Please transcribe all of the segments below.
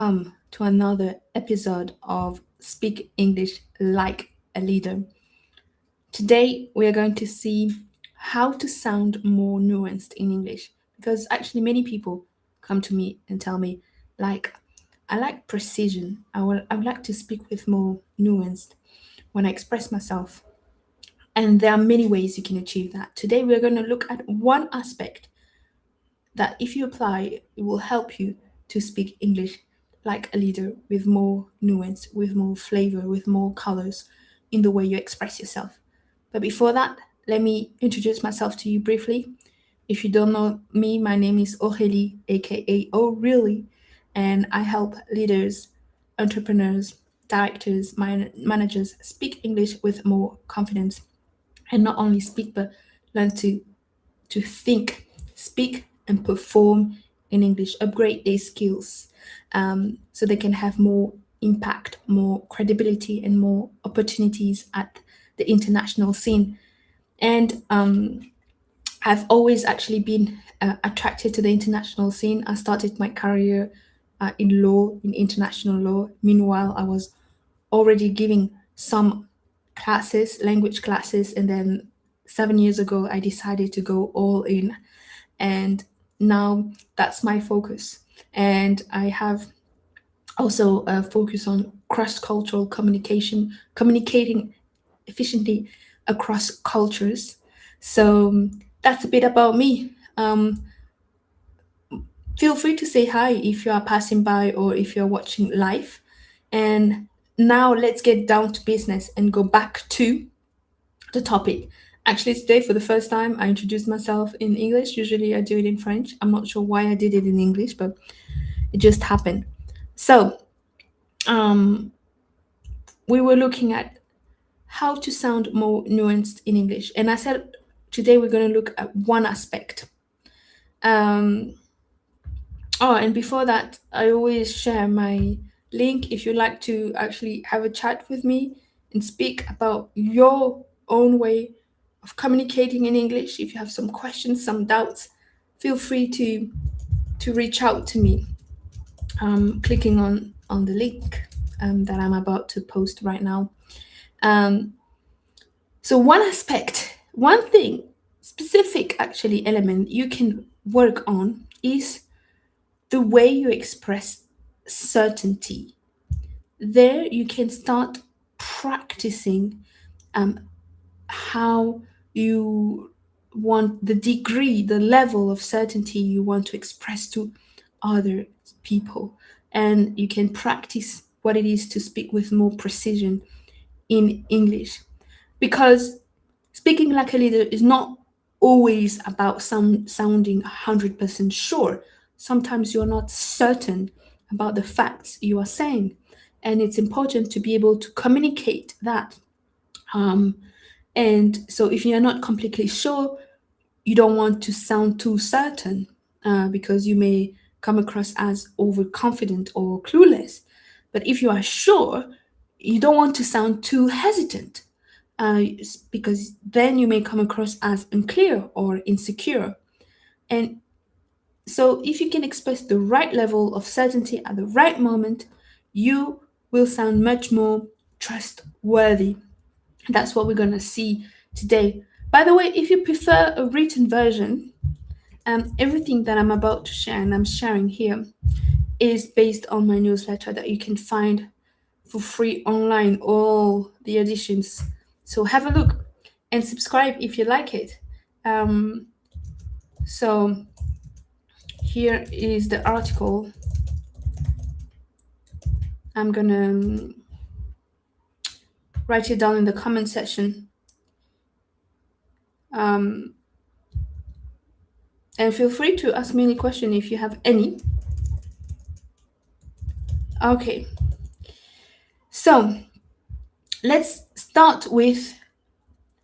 To another episode of Speak English Like a Leader. Today, we are going to see how to sound more nuanced in English because actually, many people come to me and tell me, like, I like precision. I would like to speak with more nuance when I express myself. And there are many ways you can achieve that. Today, we're going to look at one aspect that if you apply, it will help you to speak English like a leader with more nuance, with more flavor, with more colors in the way you express yourself. But before that, let me introduce myself to you briefly. If you don't know me, my name is Aurélie, aka Oh Really, and I help leaders, entrepreneurs, directors, managers speak English with more confidence and not only speak but learn to think, speak, and perform in English, upgrade their skills so they can have more impact, more credibility, and more opportunities at the international scene. And I've always actually been attracted to the international scene. I started my career in law, in international law. Meanwhile, I was already giving some classes, language classes, and then 7 years ago, I decided to go all in, and now that's my focus. And I have also a focus on cross-cultural communication, communicating efficiently across cultures. So that's a bit about me. Feel free to say hi if you are passing by or if you're watching live. And now let's get down to business and go back to the topic. Actually, today, for the first time, I introduced myself in English. Usually, I do it in French. I'm not sure why I did it in English, but it just happened. So, um, we were looking at how to sound more nuanced in English. And I said today we're going to look at one aspect. Um, oh, and before that, I always share my link if you'd like to actually have a chat with me and speak about your own way of communicating in English. If you have some questions, some doubts, feel free to reach out to me. Clicking on the link that I'm about to post right now. Um, so one aspect, one thing, specific actually element you can work on is the way you express certainty. There you can start practicing um, how you want the degree, the level of certainty you want to express to other people. And you can practice what it is to speak with more precision in English. Because speaking like a leader is not always about sounding 100% sure. Sometimes you're not certain about the facts you are saying. And it's important to be able to communicate that. Um, and so if you're not completely sure, you don't want to sound too certain because you may come across as overconfident or clueless. But if you are sure, you don't want to sound too hesitant because then you may come across as unclear or insecure. And so, if you can express the right level of certainty at the right moment, you will sound much more trustworthy. That's what we're going to see today. By the way, if you prefer a written version, everything that I'm about to share and I'm sharing here is based on my newsletter that you can find for free online, all the editions. So have a look and subscribe if you like it. Um, so here is the article. I'm gonna write it down in the comment section. Um, and feel free to ask me any question if you have any. Okay, so let's start with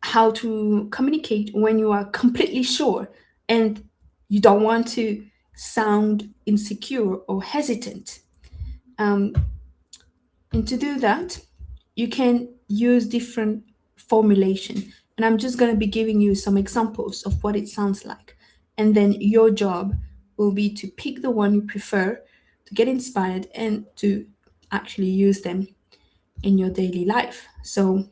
how to communicate when you are completely sure and you don't want to sound insecure or hesitant. Um, and to do that, you can use different formulation. And I'm just going to be giving you some examples of what it sounds like. And then your job will be to pick the one you prefer, to get inspired, and to actually use them in your daily life. So,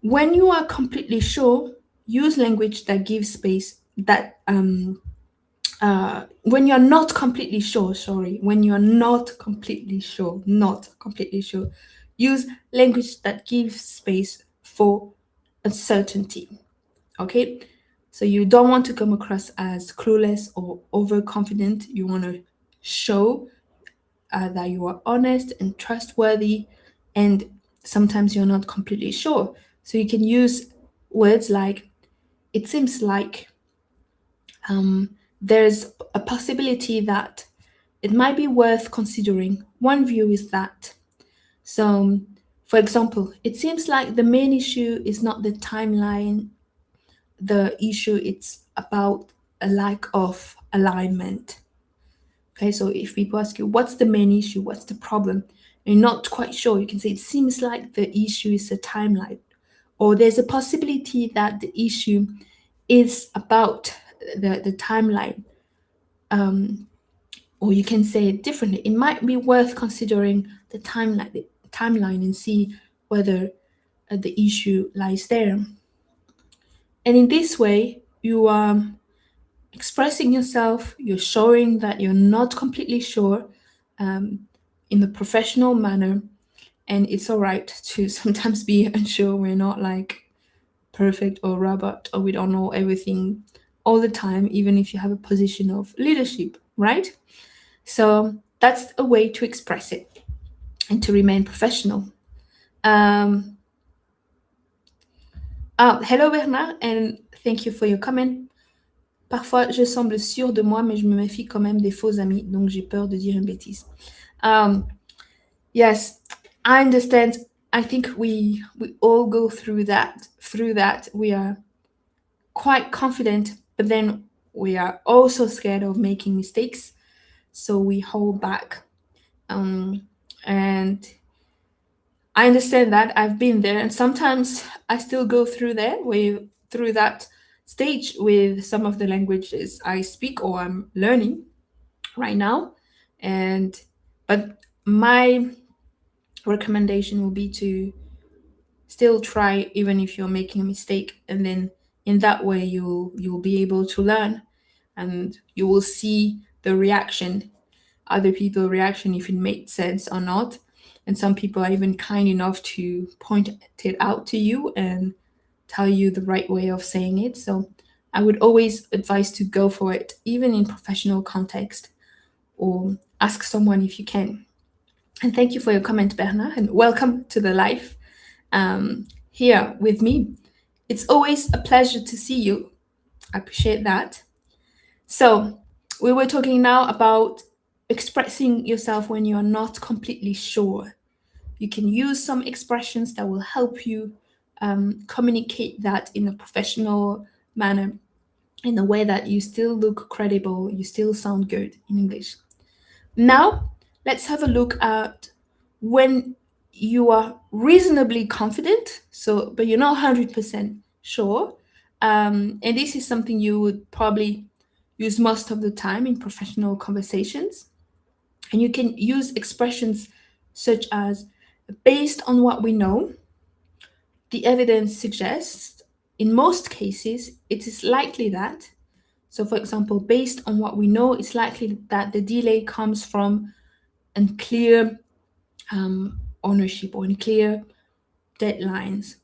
when you are completely sure, use language that gives space, that when you're not completely sure, sorry, when you're not completely sure, use language that gives space for uncertainty. Okay, so you don't want to come across as clueless or overconfident. You want to show that you are honest and trustworthy, and sometimes you're not completely sure. So you can use words like, it seems like, there's a possibility that, it might be worth considering. One view is that. So, for example, it seems like the main issue is not the timeline, the issue it's about a lack of alignment. Okay, so if people ask you, what's the main issue, what's the problem, and you're not quite sure, you can say, it seems like the issue is the timeline, or there's a possibility that the issue is about the timeline. Or you can say it differently. It might be worth considering the timeline and see whether the issue lies there. And in this way, you are expressing yourself, you're showing that you're not completely sure, um, in a professional manner. And it's all right to sometimes be unsure. We're not like perfect or robot, or we don't know everything all the time, even if you have a position of leadership, right? So that's a way to express it and to remain professional. Um, Hello Bernard, and thank you for your comment. Parfois, je semble sûre de moi, mais je me méfie quand même des faux amis, donc j'ai peur de dire une bêtise. Um, yes, I understand. I think we all go through that. Through that, we are quite confident, but then we are also scared of making mistakes, so we hold back. And I understand that. I've been there, and sometimes I still go through that stage with some of the languages I speak or I'm learning right now. And but my recommendation will be to still try, even if you're making a mistake, and then in that way you'll be able to learn, and you will see the reaction, other people's reaction, if it made sense or not. And some people are even kind enough to point it out to you and tell you the right way of saying it. So I would always advise to go for it, even in professional context, or ask someone if you can. And thank you for your comment, Bernard, and welcome to the live, here with me. It's always a pleasure to see you. I appreciate that. So, we were talking now about expressing yourself when you're not completely sure. You can use some expressions that will help you communicate that in a professional manner, in a way that you still look credible, you still sound good in English. Now, let's have a look at when you are reasonably confident, so but you're not 100% sure. And this is something you would probably use most of the time in professional conversations. And you can use expressions such as, based on what we know, the evidence suggests, in most cases, it is likely that. So, for example, based on what we know, it's likely that the delay comes from unclear ownership, or unclear deadlines,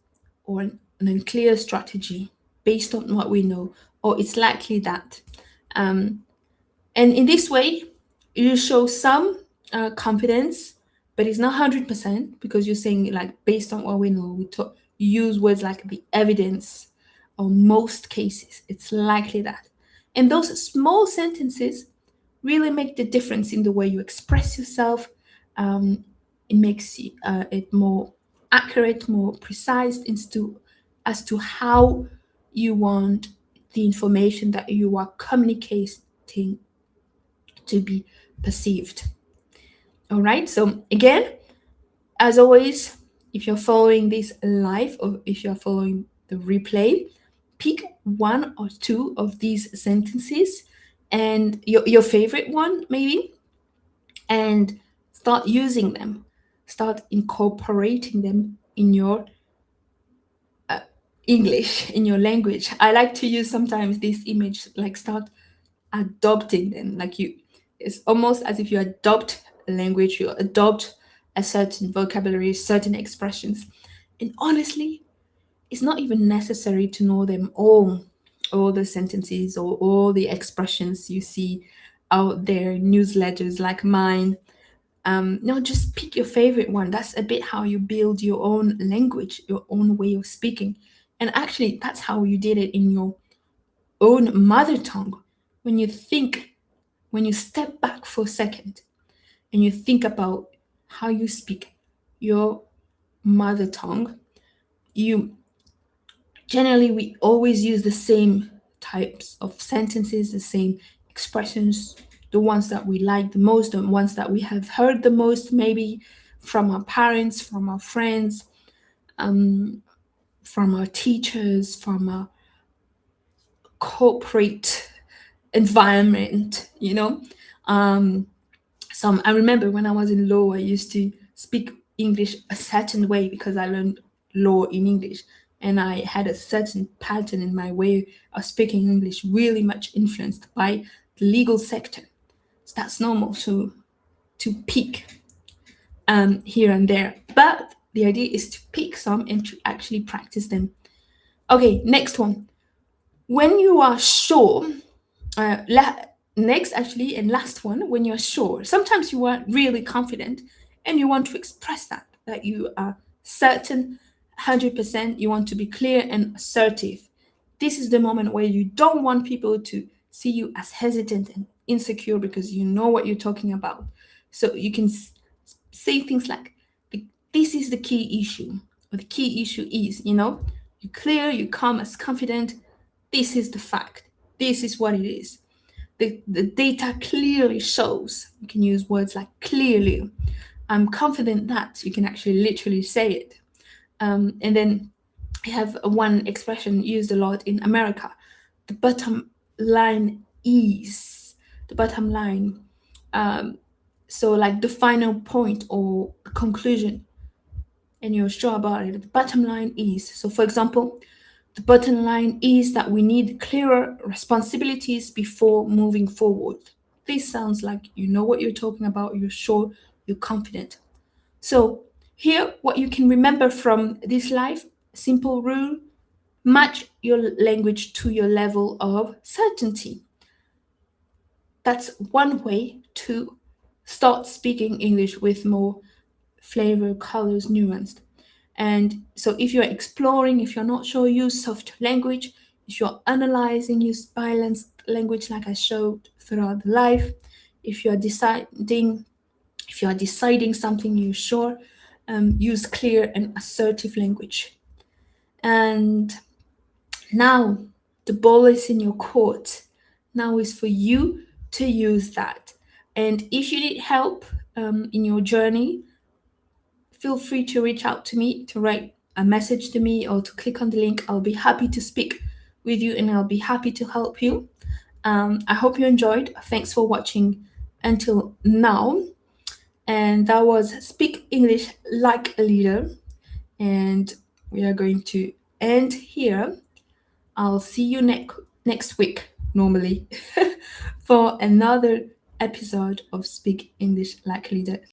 or an unclear strategy. Based on what we know, or it's likely that. Um, and in this way, you show some confidence, but it's not 100%, because you're saying, like, based on what we know. You use words like the evidence, or most cases, it's likely that. And those small sentences really make the difference in the way you express yourself. It makes it more accurate, more precise, as to how you want the information that you are communicating to be perceived. All right. So again, as always, if you're following this live, or if you're following the replay, pick one or two of these sentences, and your favorite one maybe, and start using them, start incorporating them in your English, in your language. I like to use sometimes this image, like start adopting them. Like you, it's almost as if you adopt a language, you adopt a certain vocabulary, certain expressions. And honestly, it's not even necessary to know them all the sentences or all the expressions you see out there, newsletters like mine. No, just pick your favorite one. That's a bit how you build your own language, your own way of speaking. And actually, that's how you did it in your own mother tongue. When you think, when you step back for a second and you think about how you speak your mother tongue, you generally, we always use the same types of sentences, the same expressions, the ones that we like the most, the ones that we have heard the most, maybe from our parents, from our friends, from our teachers, from our corporate environment, you know. Um, I remember when I was in law, I used to speak English a certain way because I learned law in English, and I had a certain pattern in my way of speaking English, really much influenced by the legal sector. So that's normal to peak here and there, but the idea is to pick some and to actually practice them. Okay, next one. When you are sure, next actually and last one, when you're sure, sometimes you are really confident and you want to express that you are certain, 100%, you want to be clear and assertive. This is the moment where you don't want people to see you as hesitant and insecure because you know what you're talking about. So you can say things like, this is the key issue, or the key issue is, you're clear, you come as confident, this is the fact, this is what it is. The data clearly shows. You can use words like clearly. I'm confident that. You can actually literally say it. And then I have one expression used a lot in America. The bottom line is. The bottom line. So, like the final point or conclusion, and you're sure about it. The bottom line is. So, for example, the bottom line is that we need clearer responsibilities before moving forward. This sounds like you know what you're talking about, you're sure, you're confident. So, here, what you can remember from this life simple rule: match your language to your level of certainty. That's one way to start speaking English with more flavor, colors, nuanced. And so, if you're exploring, if you're not sure, use soft language. If you're analyzing, use balanced language, like I showed throughout the life. If you're deciding, if you're deciding something you're sure, use clear and assertive language. And now the ball is in your court. Now is for you to use that. And if you need help in your journey, feel free to reach out to me, to write a message to me, or to click on the link. I'll be happy to speak with you and I'll be happy to help you. I hope you enjoyed. Thanks for watching until now. And that was Speak English Like a Leader. And we are going to end here. I'll see you next week, normally, for another episode of Speak English Like a Leader.